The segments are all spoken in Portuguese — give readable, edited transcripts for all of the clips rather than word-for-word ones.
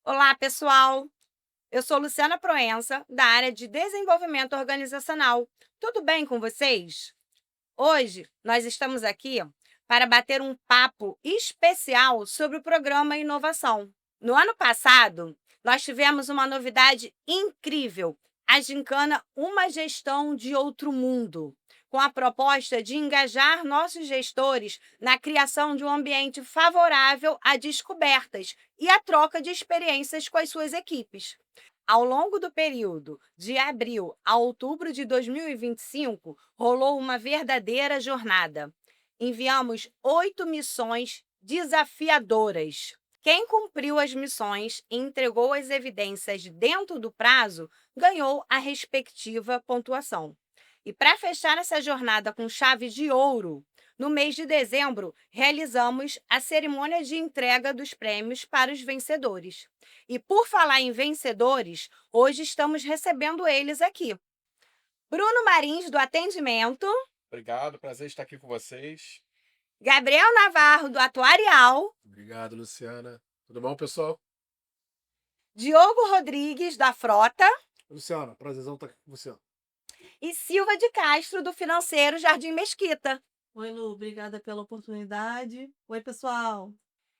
Olá, pessoal! Eu sou Luciana Proença, da área de Desenvolvimento Organizacional. Tudo bem com vocês? Hoje nós estamos aqui para bater um papo especial sobre o programa Inovação. No ano passado, nós tivemos uma novidade incrível, a gincana Uma Gestão de Outro Mundo, com a proposta de engajar nossos gestores na criação de um ambiente favorável a descobertas e a troca de experiências com as suas equipes. Ao longo do período de abril a outubro de 2025, rolou uma verdadeira jornada. Enviamos 8 missões desafiadoras. Quem cumpriu as missões e entregou as evidências dentro do prazo ganhou a respectiva pontuação. E para fechar essa jornada com chave de ouro, no mês de dezembro, realizamos a cerimônia de entrega dos prêmios para os vencedores. E por falar em vencedores, hoje estamos recebendo eles aqui. Bruno Marins, do atendimento, Obrigado, prazer estar aqui com vocês. Gabriel Navarro, do atuarial, Obrigado, Luciana. Tudo bom, pessoal? Diogo Rodrigues, da frota Luciana, prazerzão estar aqui com você. e Silva de Castro, do financeiro Jardim Mesquita. Oi, Lu, obrigada pela oportunidade. Oi, pessoal.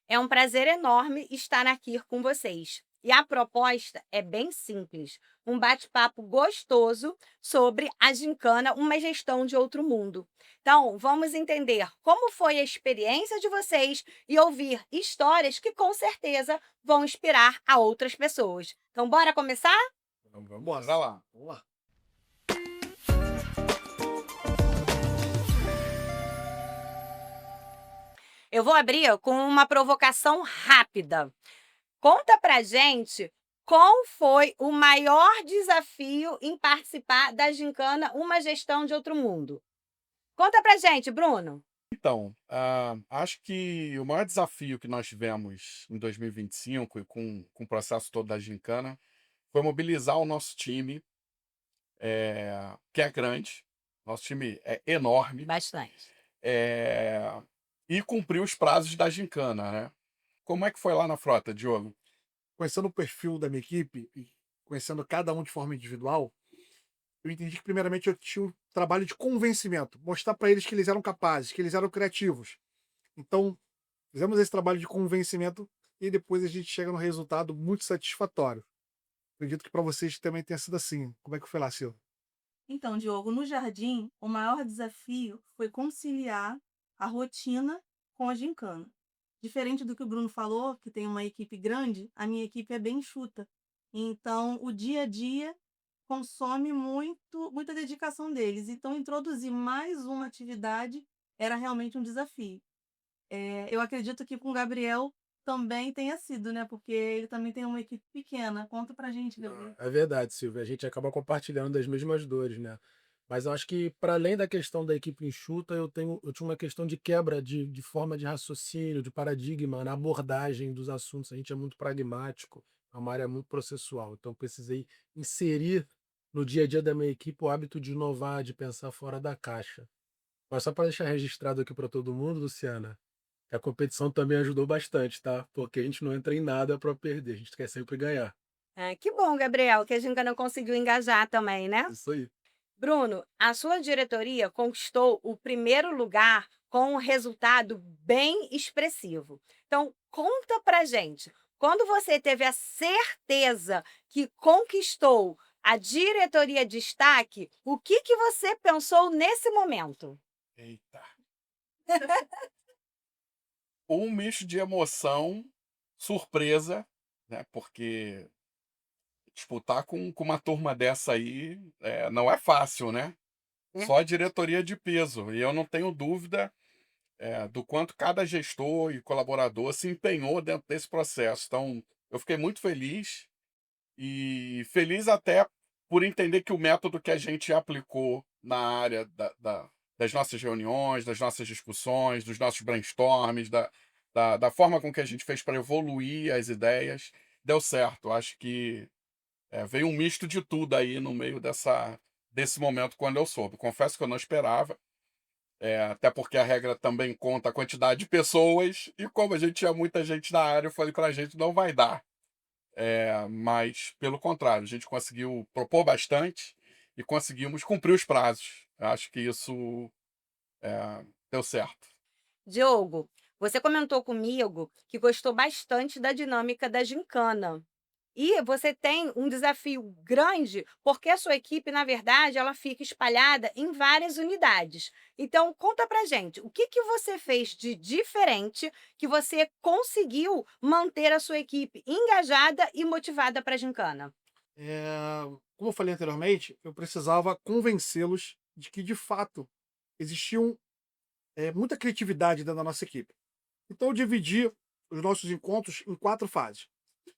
É um prazer enorme estar aqui com vocês. E a proposta é bem simples, um bate-papo gostoso sobre a gincana Uma Gestão de Outro Mundo. Então, vamos entender como foi a experiência de vocês e ouvir histórias que com certeza vão inspirar a outras pessoas. Então, bora começar? Vamos embora. Bora lá. Vamos lá. Eu vou abrir com uma provocação rápida. Conta pra gente qual foi o maior desafio em participar da gincana Uma Gestão de Outro Mundo. Conta pra gente, Bruno. Então, acho que o maior desafio que nós tivemos em 2025 e com o processo todo da gincana foi mobilizar o nosso time, que é grande, nosso time é enorme, Bastante. eh, e cumprir os prazos da gincana, né? Como é que foi lá na frota, Diogo? Conhecendo o perfil da minha equipe e conhecendo cada um de forma individual, eu entendi que, primeiramente, eu tinha um trabalho de convencimento, mostrar para eles que eles eram capazes, que eles eram criativos. Então, fizemos esse trabalho de convencimento e depois a gente chega no resultado muito satisfatório. Acredito que para vocês também tenha sido assim. Como é que foi lá, Silvia? Então, Diogo, no jardim, o maior desafio foi conciliar a rotina com a gincana. Diferente do que o Bruno falou, que tem uma equipe grande, a minha equipe é bem enxuta. Então, o dia a dia consome muita dedicação deles. Então, introduzir mais uma atividade era realmente um desafio. Eu acredito que com o Gabriel também tenha sido, né? Porque ele também tem uma equipe pequena. Conta pra gente, Gabriel. É verdade, Silvia. A gente acaba compartilhando das mesmas dores, né? Mas eu acho que, para além da questão da equipe enxuta, eu tinha uma questão de quebra de forma de raciocínio, de paradigma, na abordagem dos assuntos. A gente é muito pragmático, é uma área muito processual. Então, eu precisei inserir no dia a dia da minha equipe o hábito de inovar, de pensar fora da caixa. Mas só para deixar registrado aqui para todo mundo, Luciana, que a competição também ajudou bastante, tá? Porque a gente não entra em nada para perder, a gente quer sempre ganhar. Ah, que bom, Gabriel, que a gincana conseguiu engajar também, né? Isso aí. Bruno, a sua diretoria conquistou o primeiro lugar com um resultado bem expressivo. Então, conta pra gente, quando você teve a certeza que conquistou a diretoria destaque, o que você pensou nesse momento? Eita. Um misto de emoção, surpresa, né? Porque disputar com uma turma dessa aí não é fácil, né? Só a Verdade. diretoria de peso. E eu não tenho dúvida do quanto cada gestor e colaborador se empenhou dentro desse processo. Então, eu fiquei muito feliz e feliz até por entender que o método que a gente aplicou na área das nossas reuniões, das nossas discussões, dos nossos brainstorms, da forma com que a gente fez para evoluir as ideias, deu certo. Acho que veio um misto de tudo aí no meio desse momento quando eu soube. Confesso que eu não esperava, até porque a regra também conta a quantidade de pessoas, e como a gente tinha muita gente na área, eu falei pra gente, não vai dar. mas, pelo contrário, a gente conseguiu propor bastante e conseguimos cumprir os prazos. Eu acho que isso deu certo. Diogo, você comentou comigo que gostou bastante da dinâmica da gincana. E você tem um desafio grande, porque a sua equipe, na verdade, ela fica espalhada em várias unidades. Então, conta pra gente, o que que você fez de diferente que você conseguiu manter a sua equipe engajada e motivada para a gincana? Como eu falei anteriormente, eu precisava convencê-los de que, de fato, existiam muita criatividade dentro da nossa equipe. Então, eu dividi os nossos encontros em 4 fases.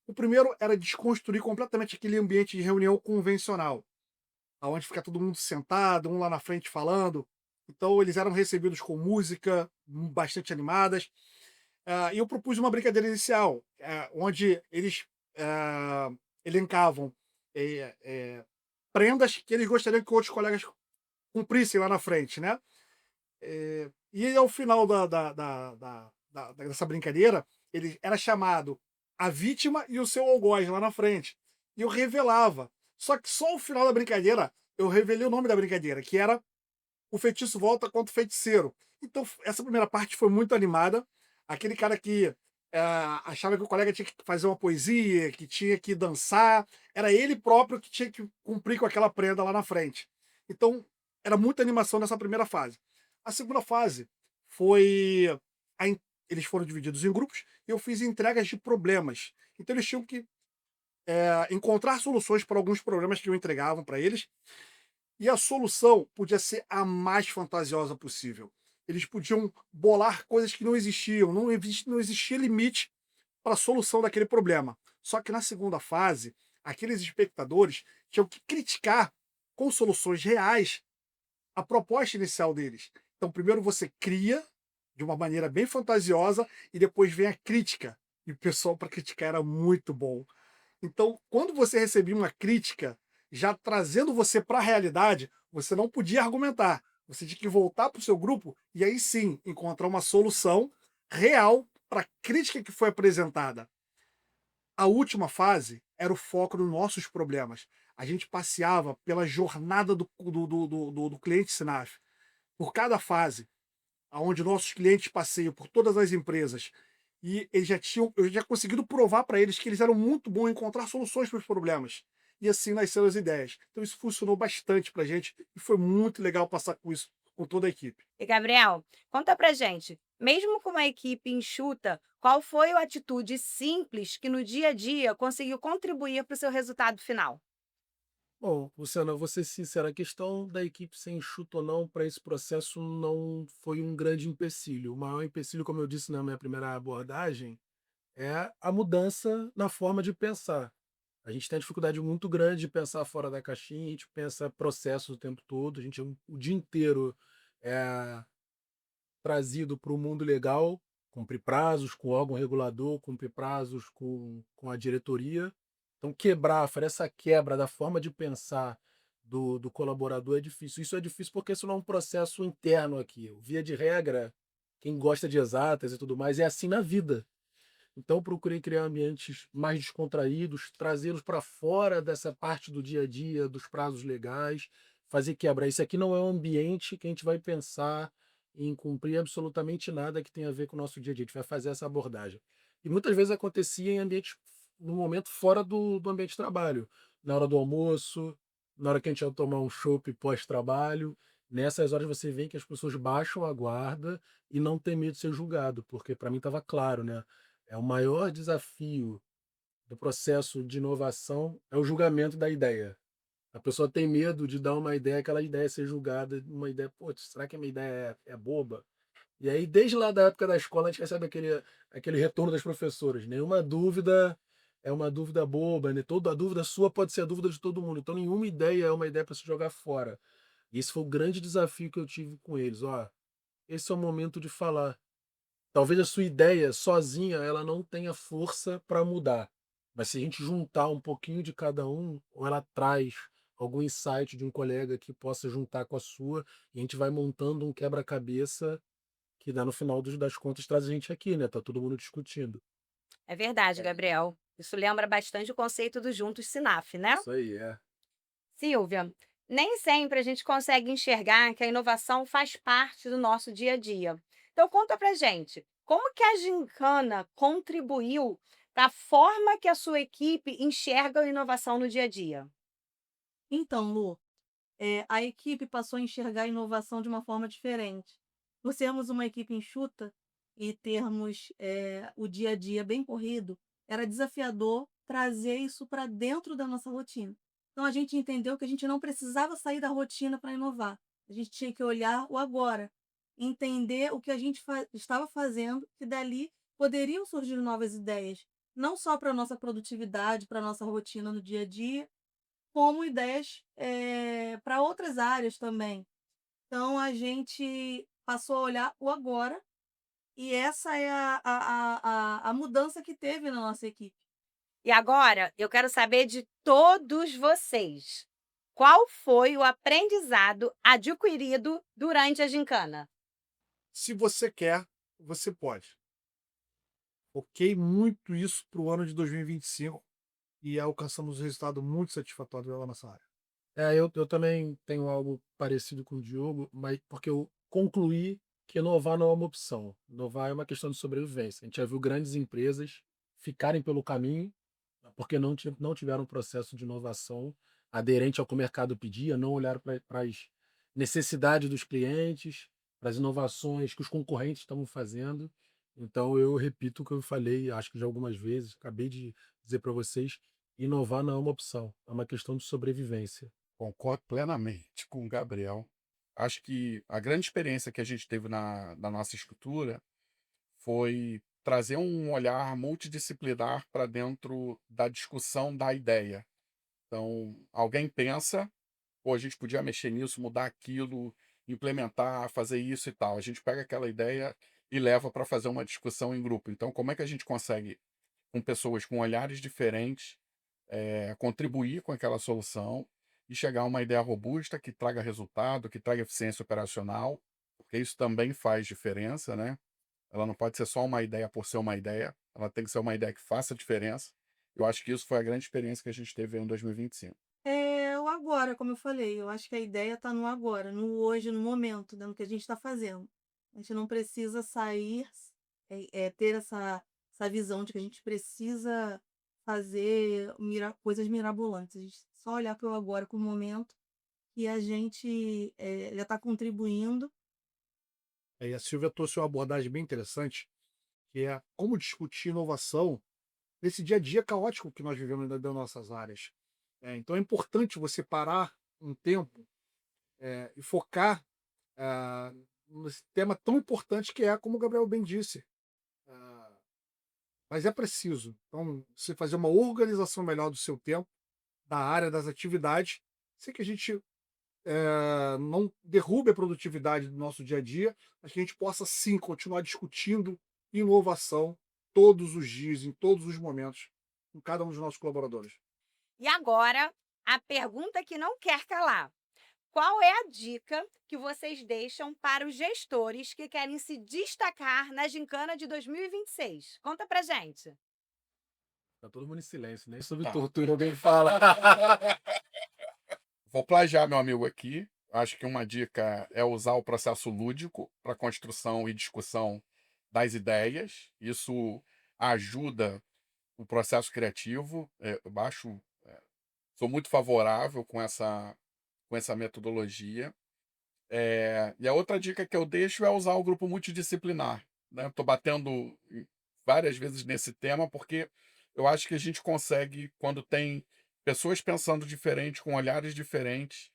O primeiro era desconstruir completamente aquele ambiente de reunião convencional, aonde fica todo mundo sentado, um lá na frente falando. Então, eles eram recebidos com música bastante animadas. E eu propus uma brincadeira inicial, onde eles elencavam eh, eh, prendas que eles gostariam que outros colegas cumprissem lá na frente, né? E ao final dessa brincadeira, ele era chamado a vítima e o seu algoz lá na frente. E eu revelava. Só que só ao final da brincadeira eu revelei o nome da brincadeira, que era O Feitiço Volta contra o Feiticeiro. Então, essa primeira parte foi muito animada. Aquele cara que achava que o colega tinha que fazer uma poesia, que tinha que dançar, era ele próprio que tinha que cumprir com aquela prenda lá na frente. Então, era muita animação nessa primeira fase. A segunda fase foi. Eles foram divididos em grupos e eu fiz entregas de problemas. Então, eles tinham que encontrar soluções para alguns problemas que eu entregava para eles e a solução podia ser a mais fantasiosa possível. Eles podiam bolar coisas que não existiam, não existia limite para a solução daquele problema. Só que na segunda fase, aqueles espectadores tinham que criticar com soluções reais a proposta inicial deles. Então, primeiro você cria de uma maneira bem fantasiosa e depois vem a crítica. E o pessoal para criticar era muito bom. Então, quando você recebia uma crítica, já trazendo você para a realidade, você não podia argumentar. Você tinha que voltar para o seu grupo e aí sim encontrar uma solução real para a crítica que foi apresentada. A última fase era o foco nos nossos problemas. A gente passeava pela jornada do cliente Sinaf. Por cada fase, onde nossos clientes passeiam por todas as empresas, e eu já conseguido provar para eles que eles eram muito bons em encontrar soluções para os problemas. E assim nasceram as ideias. Então isso funcionou bastante para a gente e foi muito legal passar com isso com toda a equipe. E Gabriel, conta pra gente, mesmo com uma equipe enxuta, qual foi a atitude simples que no dia a dia conseguiu contribuir para o seu resultado final? Bom, Luciana, eu vou ser sincero, a questão da equipe ser enxuta ou não para esse processo não foi um grande empecilho. O maior empecilho, como eu disse na minha primeira abordagem, é a mudança na forma de pensar. A gente tem uma dificuldade muito grande de pensar fora da caixinha, a gente pensa processo o tempo todo, a gente o dia inteiro é trazido para o mundo legal, cumprir prazos com o órgão regulador, cumprir prazos com a diretoria. Então, fazer essa quebra da forma de pensar do colaborador é difícil. Isso é difícil porque isso não é um processo interno aqui. Via de regra, quem gosta de exatas e tudo mais, é assim na vida. Então, eu procurei criar ambientes mais descontraídos, trazê-los para fora dessa parte do dia a dia, dos prazos legais, fazer quebra. Isso aqui não é um ambiente que a gente vai pensar em cumprir absolutamente nada que tenha a ver com o nosso dia a dia. A gente vai fazer essa abordagem. E muitas vezes acontecia em ambientes, no momento fora do ambiente de trabalho, na hora do almoço, na hora que a gente ia tomar um chopp pós-trabalho. Nessas horas você vê que as pessoas baixam a guarda e não tem medo de ser julgado, porque para mim estava claro, né? É o maior desafio do processo de inovação é o julgamento da ideia. A pessoa tem medo de dar uma ideia, aquela ideia ser julgada, uma ideia, pô, será que a minha ideia é boba? E aí, desde lá da época da escola, a gente recebe aquele retorno das professoras. Nenhuma dúvida é uma dúvida boba, né? Toda a dúvida sua pode ser a dúvida de todo mundo. Então, nenhuma ideia é uma ideia para se jogar fora. E esse foi o grande desafio que eu tive com eles. Ó, esse é o momento de falar. Talvez a sua ideia sozinha ela não tenha força para mudar, mas se a gente juntar um pouquinho de cada um, ou ela traz algum insight de um colega que possa juntar com a sua, e a gente vai montando um quebra-cabeça que dá no final das contas traz a gente aqui, né? Tá todo mundo discutindo. É verdade, Gabriel. Isso lembra bastante o conceito do Juntos Sinaf, né? Isso aí, é. Silvia, nem sempre a gente consegue enxergar que a inovação faz parte do nosso dia a dia. Então conta pra gente, como que a gincana contribuiu para a forma que a sua equipe enxerga a inovação no dia a dia? Então, Lu, a equipe passou a enxergar a inovação de uma forma diferente. Por sermos uma equipe enxuta e termos o dia a dia bem corrido, era desafiador trazer isso para dentro da nossa rotina. Então, a gente entendeu que a gente não precisava sair da rotina para inovar. A gente tinha que olhar o agora, entender o que a gente estava fazendo, que dali poderiam surgir novas ideias, não só para a nossa produtividade, para a nossa rotina no dia a dia, como ideias, para outras áreas também. Então a gente passou a olhar o agora, e essa é a mudança que teve na nossa equipe. E agora eu quero saber de todos vocês. Qual foi o aprendizado adquirido durante a gincana? Se você quer, você pode. Foquei muito isso para o ano de 2025 e alcançamos um resultado muito satisfatório lá nessa área. Eu também tenho algo parecido com o Diogo, mas porque eu concluí que inovar não é uma opção. Inovar é uma questão de sobrevivência. A gente já viu grandes empresas ficarem pelo caminho porque não tiveram um processo de inovação aderente ao que o mercado pedia, não olharam para as necessidades dos clientes, para as inovações que os concorrentes estavam fazendo. Então, eu repito o que eu falei, acho que já algumas vezes, acabei de dizer para vocês, inovar não é uma opção, é uma questão de sobrevivência. Concordo plenamente com o Gabriel. Acho que a grande experiência que a gente teve na nossa estrutura foi trazer um olhar multidisciplinar para dentro da discussão da ideia. Então, alguém pensa, pô, a gente podia mexer nisso, mudar aquilo, implementar, fazer isso e tal. A gente pega aquela ideia e leva para fazer uma discussão em grupo. Então, como é que a gente consegue, com pessoas com olhares diferentes, contribuir com aquela solução e chegar a uma ideia robusta que traga resultado, que traga eficiência operacional, porque isso também faz diferença, né? Ela não pode ser só uma ideia por ser uma ideia, ela tem que ser uma ideia que faça diferença. Eu acho que isso foi a grande experiência que a gente teve em 2025. É o agora, como eu falei, eu acho que a ideia está no agora, no hoje, no momento, né, no que a gente está fazendo. A gente não precisa sair, ter essa visão de que a gente precisa fazer coisas mirabolantes. A gente só olhar para o agora, para o momento, e a gente já está contribuindo. E a Silvia trouxe uma abordagem bem interessante, que é como discutir inovação nesse dia a dia caótico que nós vivemos das nossas áreas. Então é importante você parar um tempo e focar nesse tema tão importante que é, como o Gabriel bem disse. Mas é preciso. Então, você fazer uma organização melhor do seu tempo, da área, das atividades, sem que a gente não derrube a produtividade do nosso dia a dia, mas que a gente possa sim continuar discutindo inovação todos os dias, em todos os momentos, com cada um dos nossos colaboradores. E agora, a pergunta que não quer calar. Qual é a dica que vocês deixam para os gestores que querem se destacar na gincana de 2026? Conta pra gente. Tá todo mundo em silêncio, nem sobre Tá. tortura alguém fala. Vou plagiar meu amigo aqui. Acho que uma dica é usar o processo lúdico para construção e discussão das ideias. Isso ajuda o processo criativo. Sou muito favorável com essa metodologia. E a outra dica que eu deixo é usar o grupo multidisciplinar. Né? Estou batendo várias vezes nesse tema porque eu acho que a gente consegue, quando tem pessoas pensando diferente, com olhares diferentes,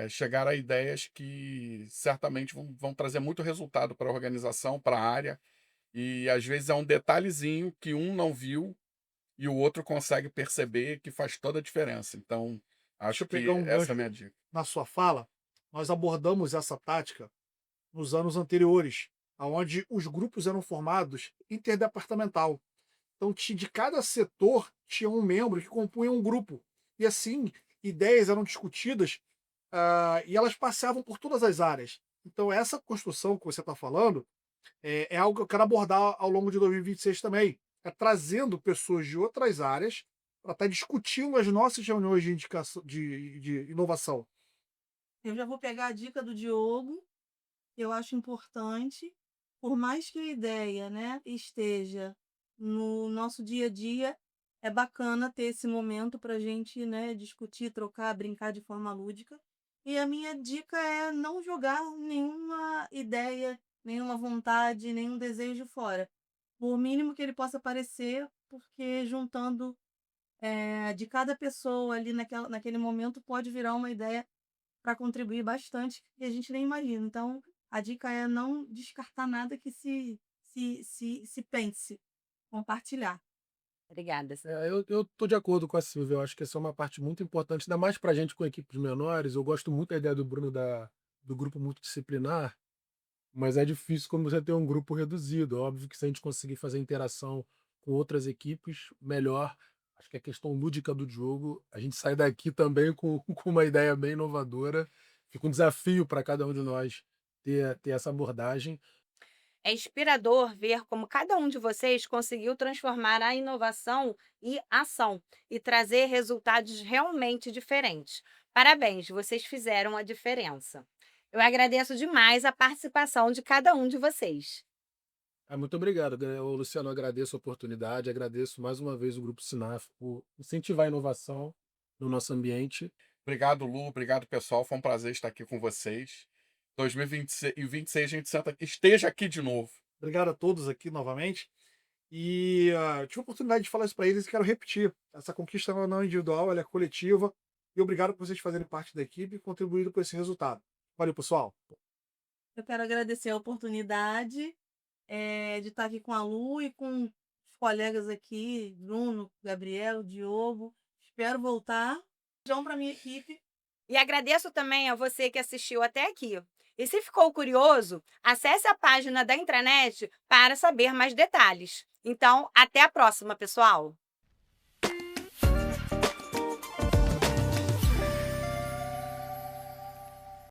chegar a ideias que certamente vão trazer muito resultado para a organização, para a área. E às vezes é um detalhezinho que um não viu e o outro consegue perceber que faz toda a diferença. Então, Deixa acho eu pegar que um essa é a gancho minha dica. na sua fala. Nós abordamos essa tática nos anos anteriores, onde os grupos eram formados interdepartamental. Então, de cada setor tinha um membro que compunha um grupo. E assim, ideias eram discutidas e elas passavam por todas as áreas. Então, essa construção que você está falando é algo que eu quero abordar ao longo de 2026 também. é trazendo pessoas de outras áreas para estar discutindo as nossas reuniões de indicação de inovação. Eu já vou pegar a dica do Diogo, eu acho importante, por mais que a ideia, né, esteja no nosso dia a dia, é bacana ter esse momento para a gente, né, discutir, trocar, brincar de forma lúdica. E a minha dica é não jogar nenhuma ideia, nenhuma vontade, nenhum desejo fora. Por mínimo que ele possa parecer, porque juntando de cada pessoa ali naquele momento pode virar uma ideia para contribuir bastante e a gente nem imagina. Então, a dica é não descartar nada que se pense, compartilhar. Obrigada. Eu tô de acordo com a Silvia, eu acho que essa é uma parte muito importante, ainda mais pra gente com equipes menores. Eu gosto muito da ideia do Bruno do grupo multidisciplinar, mas é difícil quando você tem um grupo reduzido. Óbvio que se a gente conseguir fazer interação com outras equipes, melhor. Acho que a questão lúdica do jogo, a gente sai daqui também com, com uma ideia bem inovadora. Fica um desafio para cada um de nós ter essa abordagem. É inspirador ver como cada um de vocês conseguiu transformar a inovação em ação e trazer resultados realmente diferentes. Parabéns, vocês fizeram a diferença. Eu agradeço demais a participação de cada um de vocês. Muito obrigado, Luciano. Agradeço a oportunidade, agradeço mais uma vez o Grupo Sinaf por incentivar a inovação no nosso ambiente. Obrigado, Lu. Obrigado, pessoal. Foi um prazer estar aqui com vocês. 2026 a gente esteja aqui de novo. Obrigado a todos aqui novamente. E tive a oportunidade de falar isso para eles e quero repetir. Essa conquista não é individual, ela é coletiva. E obrigado por vocês fazerem parte da equipe e contribuírem com esse resultado. Valeu, pessoal. Eu quero agradecer a oportunidade de estar aqui com a Lu e com os colegas aqui, Bruno, Gabriel, Diogo. Espero voltar. Beijão para minha equipe. E agradeço também a você que assistiu até aqui. E se ficou curioso, acesse a página da intranet para saber mais detalhes. Então, até a próxima, pessoal!